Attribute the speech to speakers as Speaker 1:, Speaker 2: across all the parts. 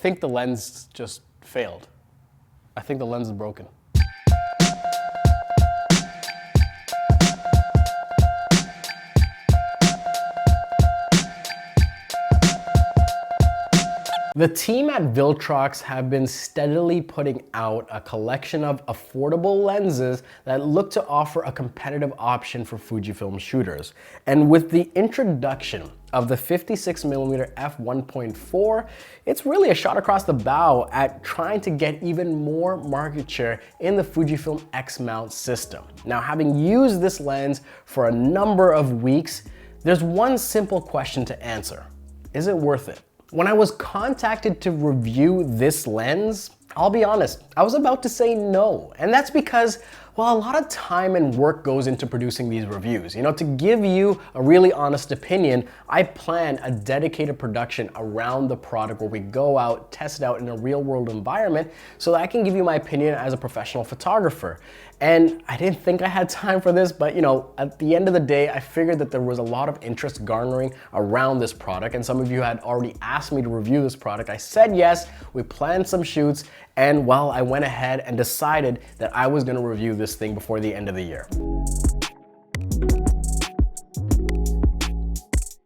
Speaker 1: think the lens just failed. I think the lens is broken. The team at Viltrox have been steadily putting out a collection of affordable lenses that look to offer a competitive option for Fujifilm shooters. And with the introduction of the 56mm F1.4, it's really a shot across the bow at trying to get even more market share in the Fujifilm X mount system. Now, having used this lens for a number of weeks, there's one simple question to answer. Is it worth it? When I was contacted to review this lens, I'll be honest, I was about to say no. And that's because, well, a lot of time and work goes into producing these reviews. You know, to give you a really honest opinion, I plan a dedicated production around the product where we go out, test it out in a real world environment so that I can give you my opinion as a professional photographer. And I didn't think I had time for this, but you know, at the end of the day, I figured that there was a lot of interest garnering around this product, and some of you had already asked me to review this product. I said yes, we planned some shoots, and well, I went ahead and decided that I was gonna review this thing before the end of the year.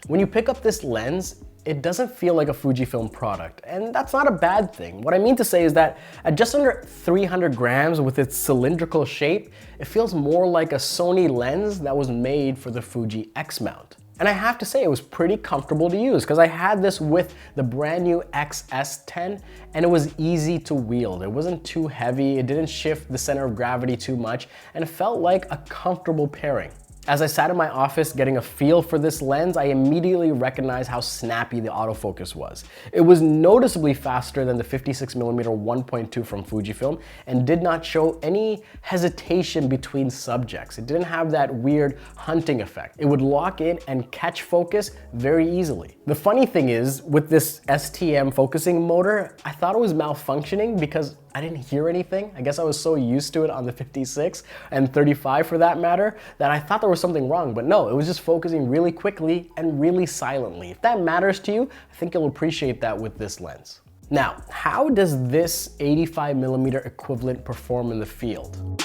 Speaker 1: When you pick up this lens, it doesn't feel like a Fujifilm product, and that's not a bad thing. What I mean to say is that at just under 300 grams with its cylindrical shape, it feels more like a Sony lens that was made for the Fuji X mount. And I have to say, it was pretty comfortable to use because I had this with the brand new XS10 and it was easy to wield. It wasn't too heavy, it didn't shift the center of gravity too much, and it felt like a comfortable pairing. As I sat in my office getting a feel for this lens, I immediately recognized how snappy the autofocus was. It was noticeably faster than the 56mm 1.2 from Fujifilm and did not show any hesitation between subjects. It didn't have that weird hunting effect. It would lock in and catch focus very easily. The funny thing is, with this STM focusing motor, I thought it was malfunctioning because I didn't hear anything. I guess I was so used to it on the 56 and 35 for that matter, that I thought there was something wrong, but no, it was just focusing really quickly and really silently. If that matters to you, I think you'll appreciate that with this lens. Now, how does this 85mm equivalent perform in the field?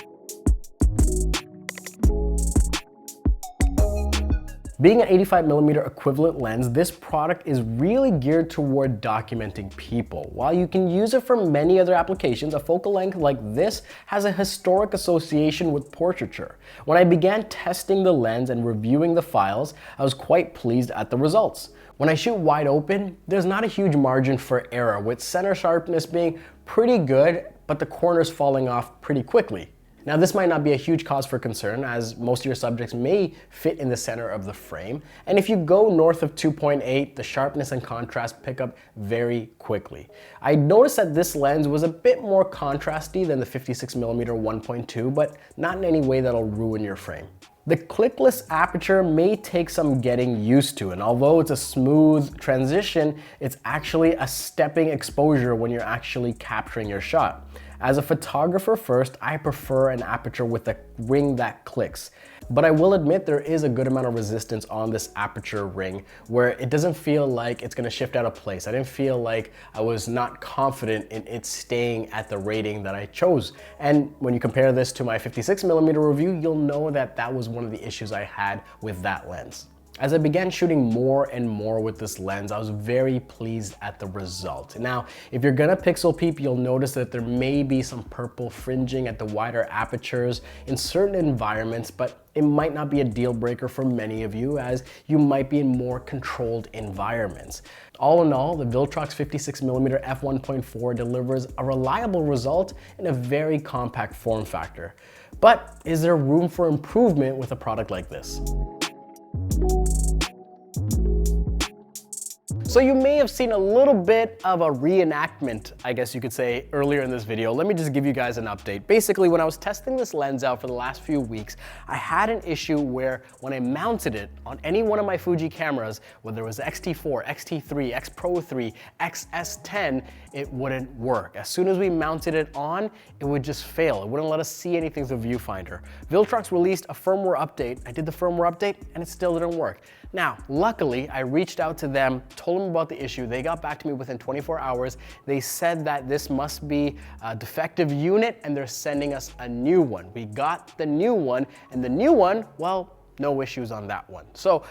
Speaker 1: Being an 85mm equivalent lens, this product is really geared toward documenting people. While you can use it for many other applications, a focal length like this has a historic association with portraiture. When I began testing the lens and reviewing the files, I was quite pleased at the results. When I shoot wide open, there's not a huge margin for error, with center sharpness being pretty good, but the corners falling off pretty quickly. Now, this might not be a huge cause for concern, as most of your subjects may fit in the center of the frame. And if you go north of 2.8, the sharpness and contrast pick up very quickly. I noticed that this lens was a bit more contrasty than the 56mm 1.2, but not in any way that'll ruin your frame. The clickless aperture may take some getting used to, and although it's a smooth transition, it's actually a stepping exposure when you're actually capturing your shot. As a photographer first, I prefer an aperture with a ring that clicks. But I will admit there is a good amount of resistance on this aperture ring where it doesn't feel like it's gonna shift out of place. I didn't feel like I was not confident in it staying at the rating that I chose. And when you compare this to my 56mm review, you'll know that that was one of the issues I had with that lens. As I began shooting more and more with this lens, I was very pleased at the result. Now, if you're gonna pixel peep, you'll notice that there may be some purple fringing at the wider apertures in certain environments, but it might not be a deal breaker for many of you, as you might be in more controlled environments. All in all, the Viltrox 56mm F1.4 delivers a reliable result in a very compact form factor. But is there room for improvement with a product like this? So you may have seen a little bit of a reenactment, I guess you could say, earlier in this video. Let me just give you guys an update. Basically, when I was testing this lens out for the last few weeks, I had an issue where when I mounted it on any one of my Fuji cameras, whether it was X-T4, X-T3, X Pro 3, XS10, it wouldn't work. As soon as we mounted it on, it would just fail. It wouldn't let us see anything through the viewfinder. Viltrox released a firmware update. I did the firmware update and it still didn't work. Now, luckily, I reached out to them, told them about the issue. They got back to me within 24 hours. They said that this must be a defective unit and they're sending us a new one. We got the new one, and the new one, well, no issues on that one. So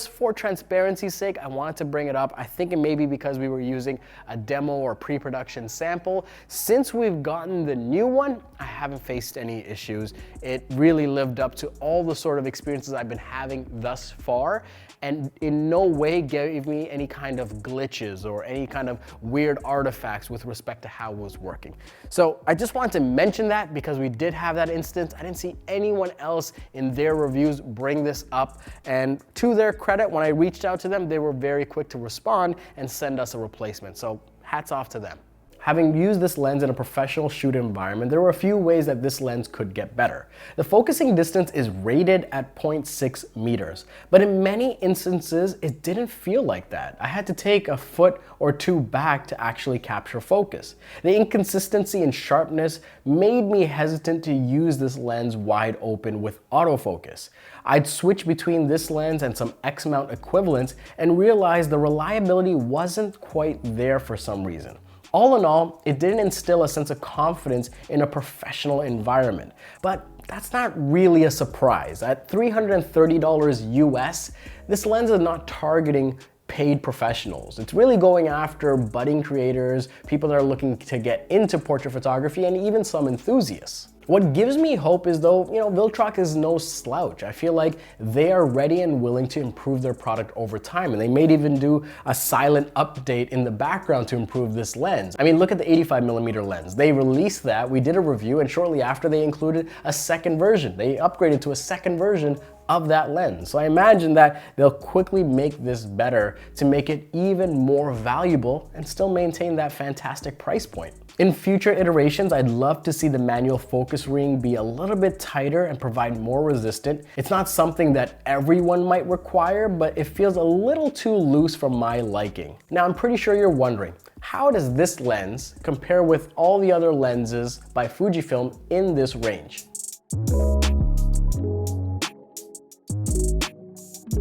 Speaker 1: for transparency's sake, I wanted to bring it up. I think it may be because we were using a demo or pre-production sample. Since we've gotten the new one, I haven't faced any issues. It really lived up to all the sort of experiences I've been having thus far, and in no way gave me any kind of glitches or any kind of weird artifacts with respect to how it was working. So I just wanted to mention that because we did have that instance. I didn't see anyone else in their reviews bring this up, and to their credit, when I reached out to them, they were very quick to respond and send us a replacement. So hats off to them. Having used this lens in a professional shoot environment, there were a few ways that this lens could get better. The focusing distance is rated at 0.6 meters, but in many instances, it didn't feel like that. I had to take a foot or two back to actually capture focus. The inconsistency in sharpness made me hesitant to use this lens wide open with autofocus. I'd switch between this lens and some X-mount equivalents and realized the reliability wasn't quite there for some reason. All in all, it didn't instill a sense of confidence in a professional environment. But that's not really a surprise. At $330 US, this lens is not targeting paid professionals. It's really going after budding creators, people that are looking to get into portrait photography, and even some enthusiasts. What gives me hope is though, Viltrox is no slouch. I feel like they are ready and willing to improve their product over time, and they may even do a silent update in the background to improve this lens. I mean, look at the 85mm lens. They released that, we did a review, and shortly after they included a second version. They upgraded to a second version of that lens. So I imagine that they'll quickly make this better to make it even more valuable and still maintain that fantastic price point. In future iterations, I'd love to see the manual focus ring be a little bit tighter and provide more resistance. It's not something that everyone might require, but it feels a little too loose for my liking. Now, I'm pretty sure you're wondering, how does this lens compare with all the other lenses by Fujifilm in this range?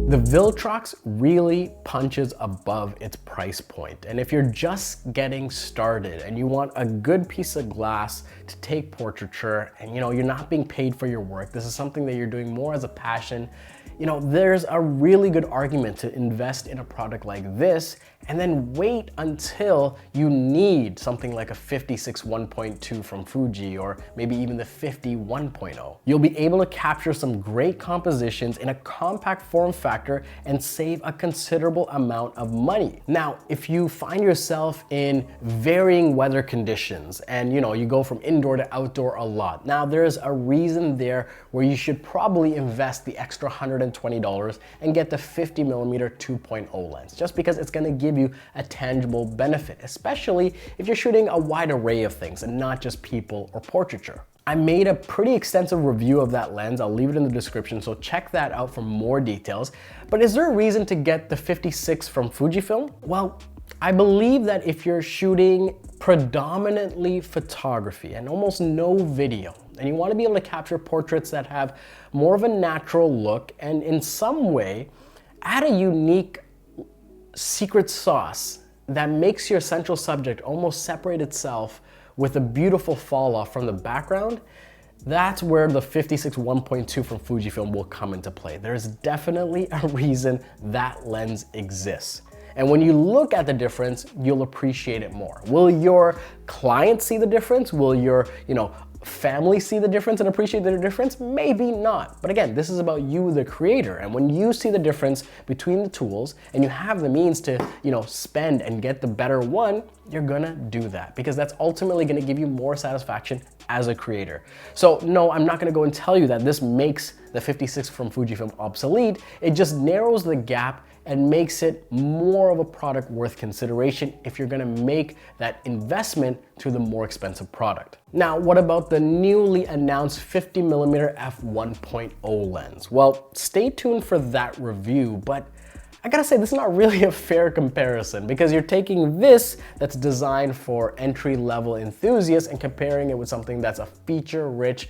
Speaker 1: The Viltrox really punches above its price point, and if you're just getting started and you want a good piece of glass to take portraiture and you're not being paid for your work, this is something that you're doing more as a passion, there's a really good argument to invest in a product like this and then wait until you need something like a 56 1.2 from Fuji, or maybe even the 50 1.0. You'll be able to capture some great compositions in a compact form factor and save a considerable amount of money. Now, if you find yourself in varying weather conditions and you go from indoor to outdoor a lot, now there's a reason there where you should probably invest the extra $120 and get the 50mm 2.0 lens, just because it's gonna give you a tangible benefit, especially if you're shooting a wide array of things and not just people or portraiture. I made a pretty extensive review of that lens. I'll leave it in the description, so check that out for more details. But is there a reason to get the 56 from Fujifilm? Well, I believe that if you're shooting predominantly photography and almost no video, and you want to be able to capture portraits that have more of a natural look and in some way add a unique secret sauce that makes your central subject almost separate itself with a beautiful fall off from the background, that's where the 56 1.2 from Fujifilm will come into play. There's definitely a reason that lens exists. And when you look at the difference, you'll appreciate it more. Will your client see the difference? Will your, family see the difference and appreciate the difference? Maybe not. But again, this is about you, the creator. And when you see the difference between the tools and you have the means to, spend and get the better one, you're gonna do that because that's ultimately gonna give you more satisfaction as a creator. So no, I'm not gonna go and tell you that this makes the 56 from Fujifilm obsolete. It just narrows the gap and makes it more of a product worth consideration if you're gonna make that investment to the more expensive product. Now, what about the newly announced 50mm F1.0 lens? Well, stay tuned for that review, but I gotta say, this is not really a fair comparison because you're taking this that's designed for entry-level enthusiasts and comparing it with something that's a feature-rich,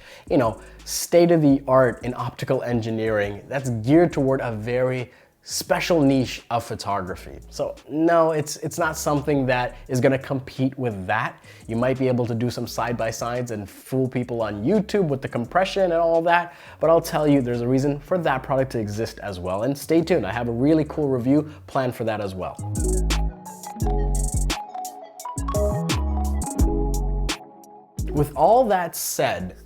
Speaker 1: state-of-the-art in optical engineering that's geared toward a very special niche of photography. So no, it's not something that is gonna compete with that. You might be able to do some side-by-sides and fool people on YouTube with the compression and all that, but I'll tell you, there's a reason for that product to exist as well. And stay tuned, I have a really cool review planned for that as well. With all that said,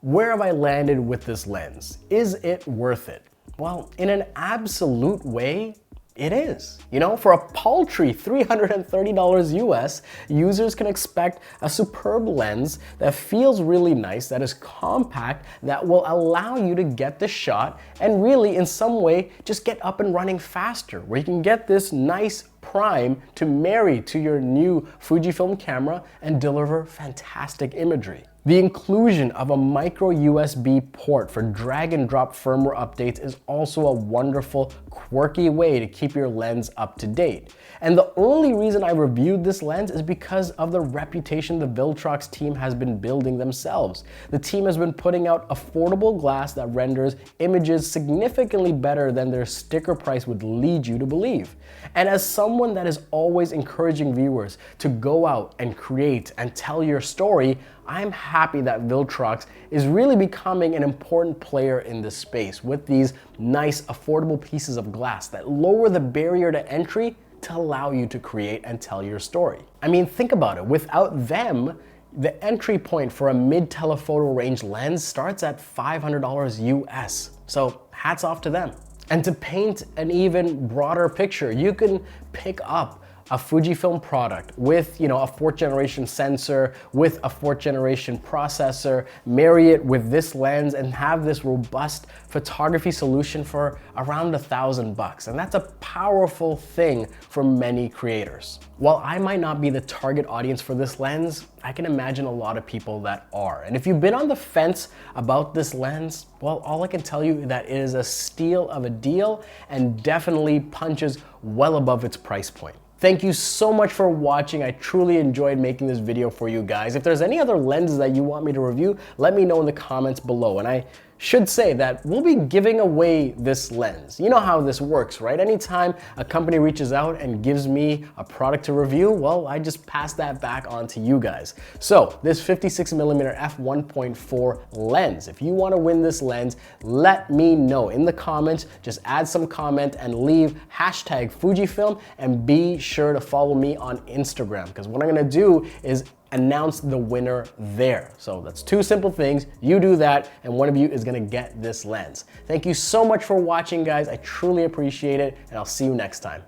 Speaker 1: where have I landed with this lens? Is it worth it? Well, in an absolute way, it is. You know, for a paltry $330 US, users can expect a superb lens that feels really nice, that is compact, that will allow you to get the shot and really in some way just get up and running faster, where you can get this nice prime to marry to your new Fujifilm camera and deliver fantastic imagery. The inclusion of a micro USB port for drag and drop firmware updates is also a wonderful, quirky way to keep your lens up to date. And the only reason I reviewed this lens is because of the reputation the Viltrox team has been building themselves. The team has been putting out affordable glass that renders images significantly better than their sticker price would lead you to believe. And as someone that is always encouraging viewers to go out and create and tell your story, I'm happy that Viltrox is really becoming an important player in this space with these nice, affordable pieces of glass that lower the barrier to entry to allow you to create and tell your story. I mean, think about it. Without them, the entry point for a mid-telephoto range lens starts at $500 US. So hats off to them. And to paint an even broader picture, you can pick up a Fujifilm product with, you know, a 4th generation sensor, with a 4th generation processor, marry it with this lens and have this robust photography solution for around $1,000 And that's a powerful thing for many creators. While I might not be the target audience for this lens, I can imagine a lot of people that are. And if you've been on the fence about this lens, well, all I can tell you is that it is a steal of a deal and definitely punches well above its price point. Thank you so much for watching. I truly enjoyed making this video for you guys. If there's any other lenses that you want me to review, let me know in the comments below. And I should say that we'll be giving away this lens. You know how this works, right? Anytime a company reaches out and gives me a product to review, well, I just pass that back on to you guys. So this 56mm F1.4 lens, if you want to win this lens, let me know in the comments. Just add some comment and leave hashtag Fujifilm and be sure to follow me on Instagram, because what I'm gonna do is announce the winner there. So that's 2 simple things. You do that and one of you is gonna get this lens. Thank you so much for watching, guys. I truly appreciate it, and I'll see you next time.